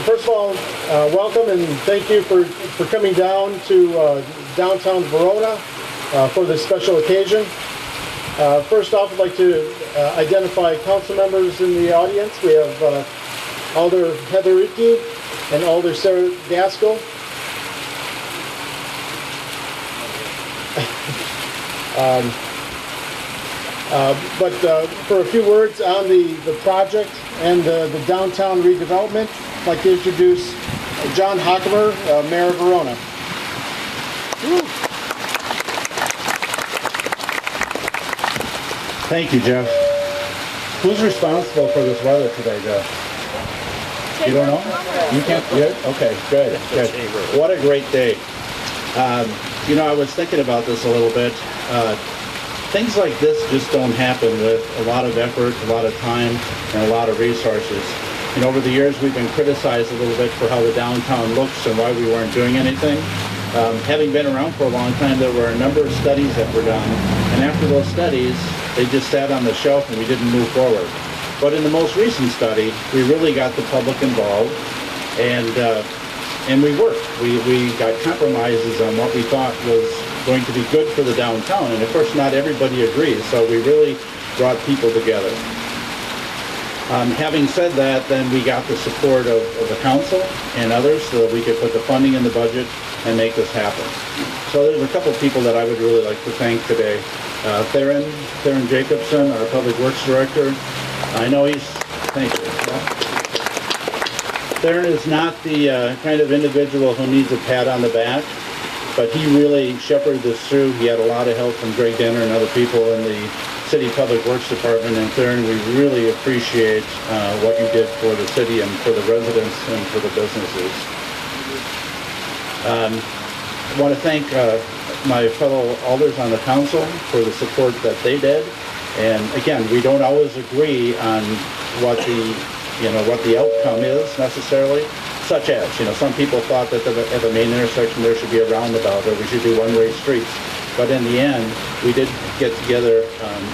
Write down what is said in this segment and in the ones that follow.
First of all, welcome and thank you for coming down to downtown Verona for this special occasion. First off, I'd like to identify council members in the audience. We have Alder Heather Icky and Alder Sarah Gaskell. But for a few words on the project and the downtown redevelopment, I'd like to introduce John Hockemer, Mayor of Verona. Thank you, Jeff. Who's responsible for this weather today, Jeff? You don't know? You can't? Yeah? Okay, good. What a great day. You know, I was thinking about this a little bit. Things like this just don't happen with a lot of effort, a lot of time, and a lot of resources. And over the years, we've been criticized a little bit for how the downtown looks and why we weren't doing anything. Having been around for a long time, there were a number of studies that were done. And after those studies, they just sat on the shelf and we didn't move forward. But in the most recent study, we really got the public involved and we worked. We got compromises on what we thought was going to be good for the downtown. And of course, not everybody agrees, so we really brought people together. Having said that, then we got the support of the council and others so that we could put the funding in the budget and make this happen. So there's a couple of people that I would really like to thank today. Theron Jacobson, our Public Works Director. I know thank you. Theron is not the kind of individual who needs a pat on the back, but he really shepherded this through. He had a lot of help from Greg Denner and other people in the City Public Works Department. And Theron, we really appreciate what you did for the city and for the residents and for the businesses. I want to thank my fellow alders on the council for the support that they did. And again, we don't always agree on what the outcome is necessarily, such as, some people thought that at the main intersection there should be a roundabout or we should do one-way streets. But in the end, we did get together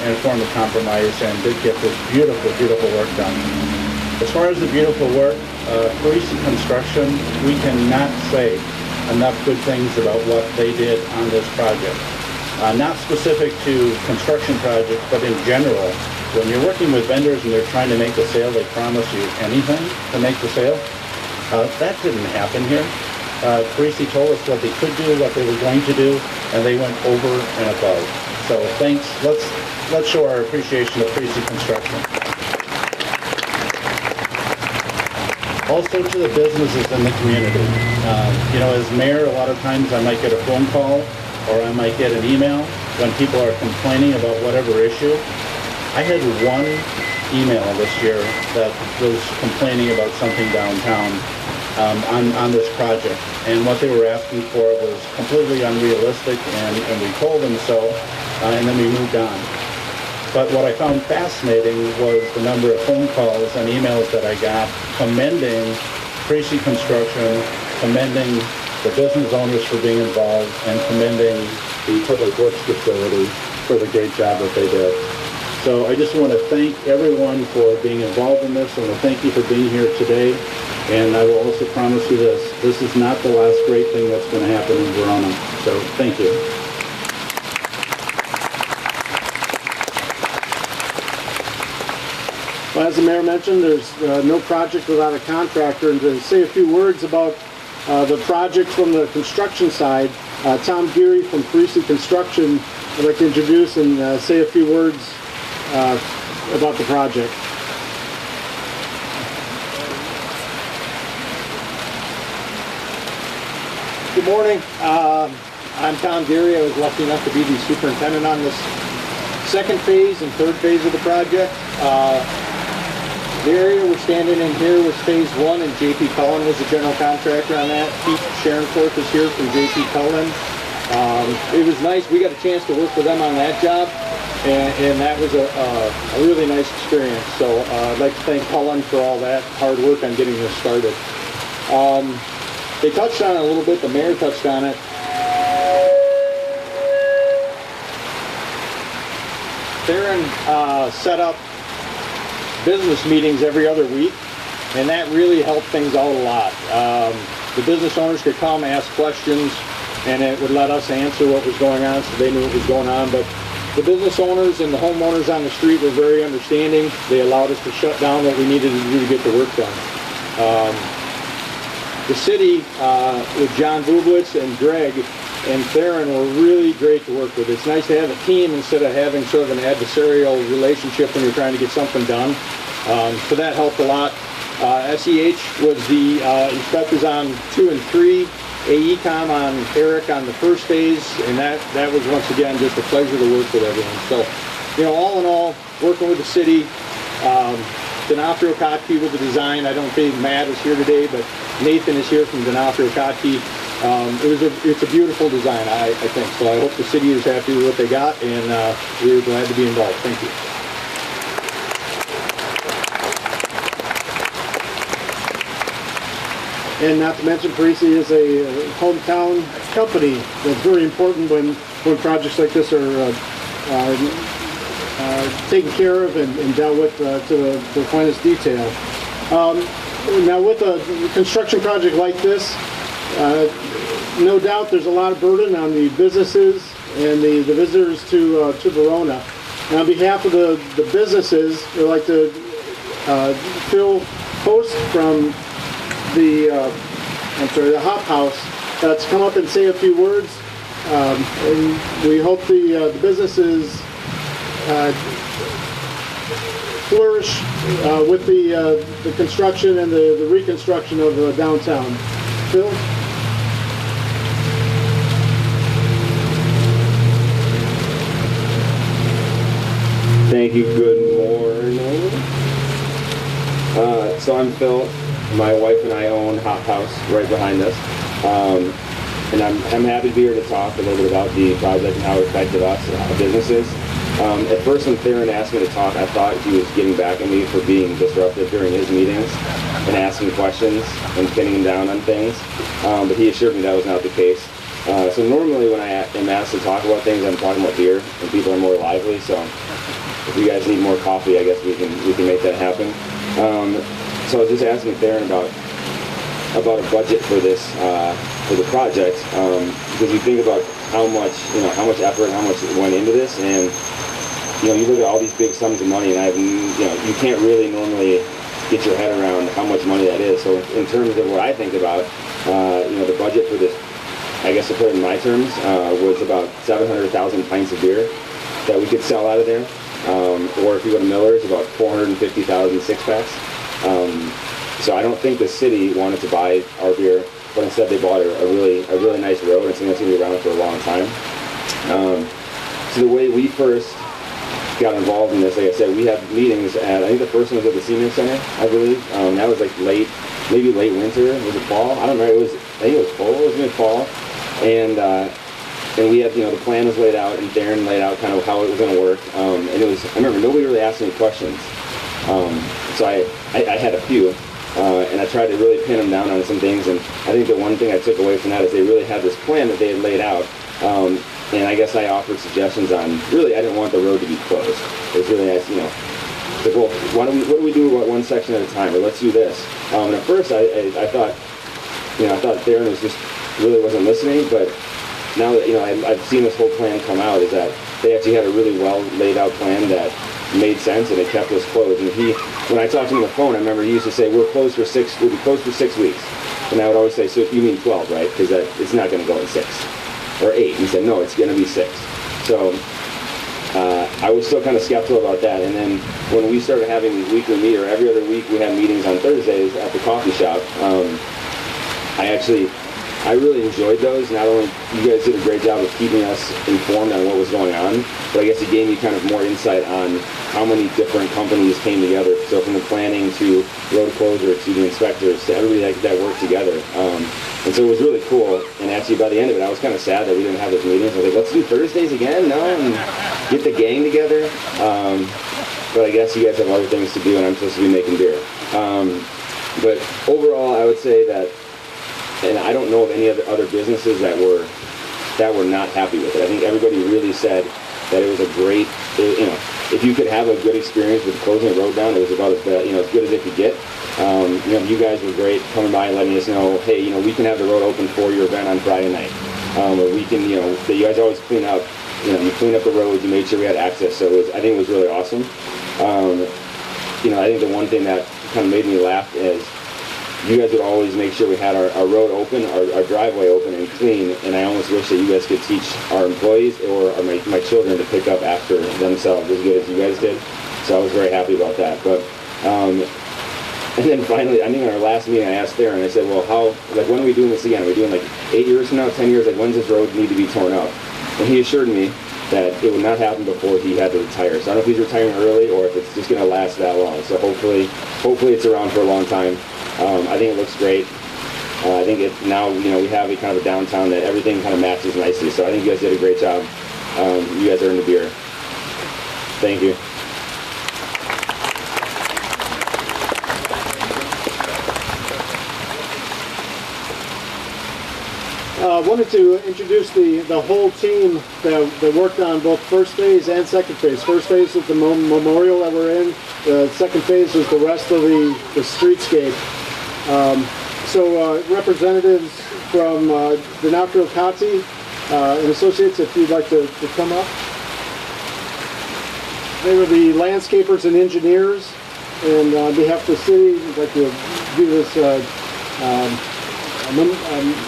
and form a compromise and did get this beautiful, beautiful work done. As far as the beautiful work, Parisi Construction, we cannot say enough good things about what they did on this project. Not specific to construction projects, but in general. When you're working with vendors and they're trying to make a sale, they promise you anything to make the sale. That didn't happen here. Parisi told us what they could do, what they were going to do, and they went over and above. So thanks. Let's show our appreciation of Parisi Construction. Also to the businesses in the community. As mayor, a lot of times I might get a phone call or I might get an email when people are complaining about whatever issue. I had one email this year that was complaining about something downtown on this project. And what they were asking for was completely unrealistic, and we told them so, and then we moved on. But what I found fascinating was the number of phone calls and emails that I got commending Parisi Construction, commending the business owners for being involved, and commending the Public Works facility for the great job that they did. So I just want to thank everyone for being involved in this. I want to thank you for being here today. And I will also promise you this is not the last great thing that's going to happen in Verona. So thank you. Well, as the mayor mentioned, there's no project without a contractor. And to say a few words about the project from the construction side, Tom Geary from Parisi Construction, I'd like to introduce and say a few words about the project. Good morning. I'm Tom Geary. I was lucky enough to be the superintendent on this second phase and third phase of the project. The area we're standing in here was phase one, and J.P. Cullen was the general contractor on that. Pete Sharonforth is here from J.P. Cullen. It was nice. We got a chance to work with them on that job, and that was a really nice experience. So I'd like to thank Cullen for all that hard work on getting this started. They touched on it a little bit. The mayor touched on it. Theron set up business meetings every other week and that really helped things out a lot. The business owners could come, ask questions, and it would let us answer what was going on, so they knew what was going on. But the business owners and the homeowners on the street were very understanding. They allowed us to shut down what we needed to do to get the work done. The city, with John Bublitz and Greg and Theron, were really great to work with. It's nice to have a team instead of having sort of an adversarial relationship when you're trying to get something done. So that helped a lot. SEH was the inspectors on 2 and 3. AECom on Eric on the first phase, and that was once again just a pleasure to work with everyone. So, you know, all in all, working with the city, D'Onofrio Kotke with the design. I don't think Matt is here today, but Nathan is here from D'Onofrio Kotke. It's a beautiful design, I think. So I hope the city is happy with what they got, and we were glad to be involved. Thank you. And not to mention, Parisi is a hometown company that's very important when projects like this are taken care of and dealt with to the finest detail. Now, with a construction project like this, no doubt there's a lot of burden on the businesses and the visitors to Verona. And on behalf of the businesses, I'd like to Phil Post from the Hop House to come up and say a few words. And we hope the businesses flourish with the construction and the reconstruction of downtown. Phil? Thank you. Good morning. So I'm Phil. My wife and I own Hop House right behind us. And I'm happy to be here to talk a little bit about the project and how it affected us and our businesses. At first, when Theron asked me to talk, I thought he was getting back at me for being disruptive during his meetings and asking questions and pinning him down on things. But he assured me that was not the case. So normally when I am asked to talk about things, I'm talking about beer, and people are more lively. So if you guys need more coffee, I guess we can make that happen. So I was just asking Theron about a budget for this for the project, because you think about how much effort and how much went into this, and you look at all these big sums of money, and you can't really normally get your head around how much money that is. So in terms of what I think about, the budget for this, I guess to put it in my terms, was about 700,000 pints of beer that we could sell out of there. Or if you go to Miller's, about 450,000 six-packs. So I don't think the city wanted to buy our beer, but instead they bought a really nice road, and something that's going to be around for a long time. So the way we first got involved in this, like I said, we had meetings at, I think the first one was at the Senior Center, I believe. That was like maybe late winter. Was it fall? I don't know. I think it was fall. It was mid-fall. And we had, the plan was laid out, and Darren laid out kind of how it was going to work. And I remember nobody really asked any questions. So I had a few, and I tried to really pin them down on some things. And I think the one thing I took away from that is they really had this plan that they had laid out. And I guess I offered suggestions on, really, I didn't want the road to be closed. It was really nice, like, well, what do we do about one section at a time, or let's do this. And at first I thought Darren really wasn't listening, but now that, I've seen this whole plan come out, is that they actually had a really well laid out plan that made sense, and it kept us closed. And when I talked to him on the phone, I remember he used to say, we'll be closed for 6 weeks. And I would always say, so you mean 12, right? Because it's not going to go in 6. Or 8. He said, no, it's going to be 6. So I was still kind of skeptical about that. And then when we started having these weekly meetings, or every other week we had meetings on Thursdays at the coffee shop, I really enjoyed those. Not only you guys did a great job of keeping us informed on what was going on, but I guess it gave me kind of more insight on how many different companies came together. So from the planning to road closure to the inspectors to everybody that worked together. And so it was really cool. And actually by the end of it, I was kind of sad that we didn't have those meetings. I was like, let's do Thursdays again? No, and get the gang together. But I guess you guys have other things to do, and I'm supposed to be making beer. But overall, I would say that, and I don't know of any other businesses that were not happy with it. I think everybody really said that it was a great, if you could have a good experience with closing the road down, it was about as bad, as good as it could get. You guys were great coming by and letting us know, hey, we can have the road open for your event on Friday night. Or we can, that you guys always clean up, you clean up the roads, you made sure we had access. So I think it was really awesome. I think the one thing that kind of made me laugh is you guys would always make sure we had our road open, our driveway open and clean, and I almost wish that you guys could teach our employees or my children to pick up after themselves as good as you guys did. So I was very happy about that. But and then finally, I think in our last meeting, I asked Theron, I said, well, when are we doing this again? Are we doing 8 years from now, 10 years? When's this road need to be torn up? And he assured me that it would not happen before he had to retire. So I don't know if he's retiring early or if it's just going to last that long. So hopefully it's around for a long time. I think it looks great. I think now we have a kind of a downtown that everything kind of matches nicely. So I think you guys did a great job. You guys earned a beer. Thank you. I wanted to introduce the whole team that worked on both first phase and second phase. First phase was the memorial that we're in. The second phase was the rest of the streetscape. So representatives from Donofrio Cati and Associates, if you'd like to come up. They were the landscapers and engineers, and on behalf of the city, we'd like to do this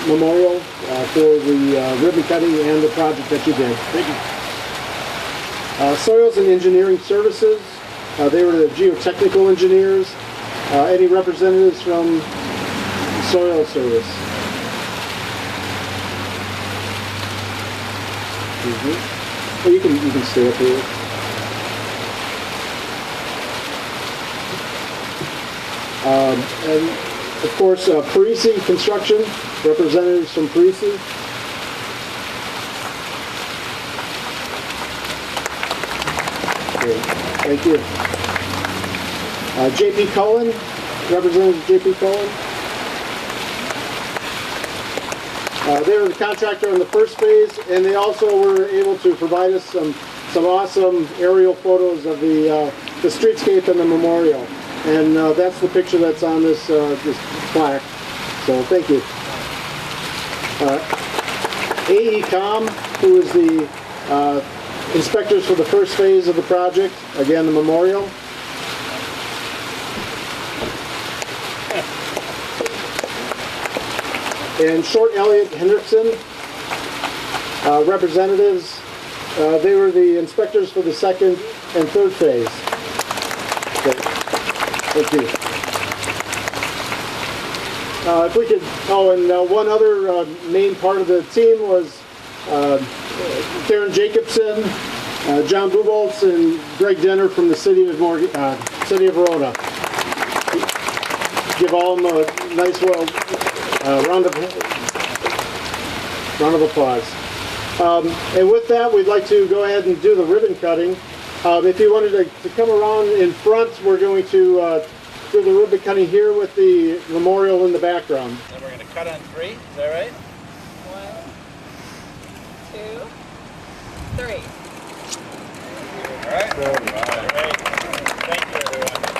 memorial for the ribbon cutting and the project that you did. Thank you. Soils and Engineering Services, they were the geotechnical engineers. Any representatives from Soil Service? Oh, you can stay up here. And of course, Parisi Construction, representatives from Parisi. Okay, thank you. J.P. Cullen, representative J.P. Cullen. They were the contractor on the first phase, and they also were able to provide us some awesome aerial photos of the streetscape and the memorial. And that's the picture that's on this plaque. So thank you. AECom, who is the inspectors for the first phase of the project, again the memorial. And Short Elliott Hendrickson, representatives. They were the inspectors for the second and third phase. Okay. Thank you. If we could, and one other main part of the team was Karen Jacobson, John Buboltz, and Greg Denner from the city of Verona. Give all of them a nice round of applause. And with that, we'd like to go ahead and do the ribbon cutting. If you wanted to come around in front, we're going to do the ribbon cutting here with the memorial in the background. And we're going to cut on 3, is that right? 1, 2, 3. All right. All right. Thank you, everyone.